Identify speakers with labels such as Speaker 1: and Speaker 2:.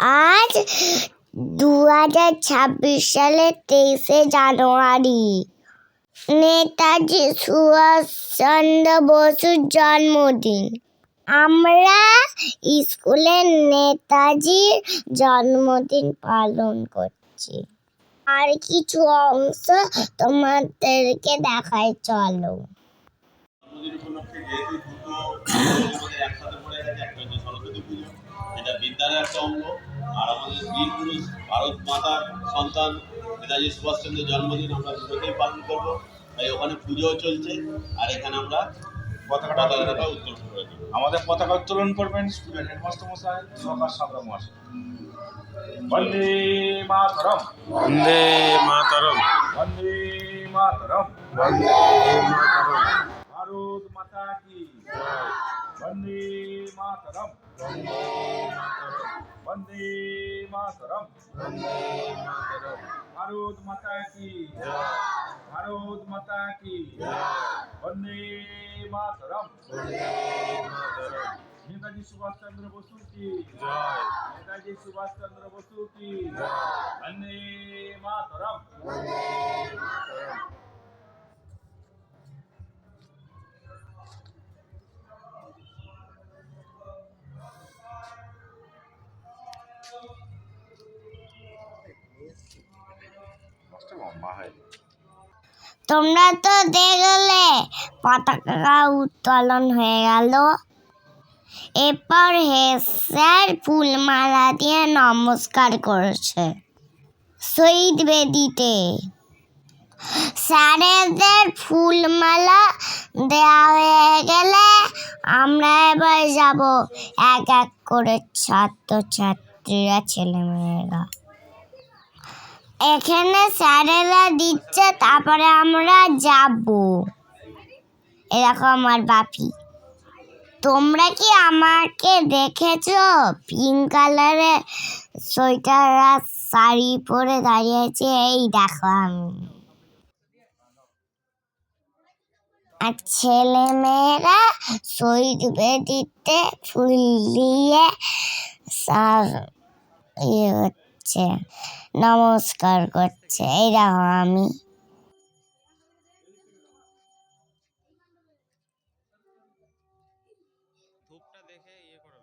Speaker 1: আজ 2026 সালের 23শে জানুয়ারি নেতাজি সুভাষচন্দ্র বসুর জন্মদিন। আমরা স্কুলে নেতাজির জন্মদিন পালন করছি। আর কিছু অংশ তোমাদেরকে দেখাই, চলো।
Speaker 2: একসাথে পড়ে গেছে, একটা হচ্ছে সরস্বতী পুজো, এটা বিদ্যালয়ের একটা অঙ্গ। আর আমাদের বীর পুরুষ ভারত মাতার সন্তান নেতাজি সুভাষচন্দ্রের জন্মদিন আমরা দুটোতেই পালন করবো। তাই ওখানে পুজোও চলছে, আর এখানে আমরা পতাকাটা উত্তোলন করে দেবো। আমাদের পতাকা উত্তোলন করবেন স্কুলের হেডমাস্টার মশাই, সরকার সাদা মশাই। বন্দে মাতরম,
Speaker 3: বন্দে মাতরম,
Speaker 2: বন্দে মাতরম,
Speaker 3: বন্দে মাতরম।
Speaker 2: ভারত মাতা কি জয়। বন্দে মাতরম,
Speaker 3: বন্দে মাতরম,
Speaker 2: বন্দে মাতরম,
Speaker 3: বন্দে মাতরম।
Speaker 2: ভারত মাতা কি
Speaker 3: জয়,
Speaker 2: ভারত মাতা কি
Speaker 3: জয়,
Speaker 2: বন্দে মাতরম।
Speaker 3: বন্দে মাতরম।
Speaker 2: নেতাজি সুভাষচন্দ্র বসু কি
Speaker 3: জয়,
Speaker 2: নেতাজি সুভাষচন্দ্র বসু কি
Speaker 3: জয়,
Speaker 2: বন্দে মাতরম।
Speaker 3: বন্দে মাতরম।
Speaker 1: তোমরা তো দেখলে পতাকা উত্তোলন হয়ে গেল। এরপর হেড স্যার ফুলমালা দিয়ে নমস্কার করেছে শহীদ বেদিতে। স্যারেদের ফুলমালা দেওয়া হয়ে গেলে আমরা এবার যাব এক এক করে ছাত্রছাত্রীরা, ছেলেমেয়েরা। এখানে স্যারেরা দিচ্ছে, তারপরে আমরা যাব। এরকম আমার বাপি। তোমরা কি আমাকে দেখেছো? পিঙ্ক কালারের সোয়েটার আর শাড়ি পরে দাঁড়িয়েছি, এই দেখো আমি। আর ছেলে মেয়েরা শহীদ বেদিতে ফুল দিয়ে সব হচ্ছে, নমস্কার করছে। এই দেখো আমি।
Speaker 3: ধূপটা দেখে ইয়ে করে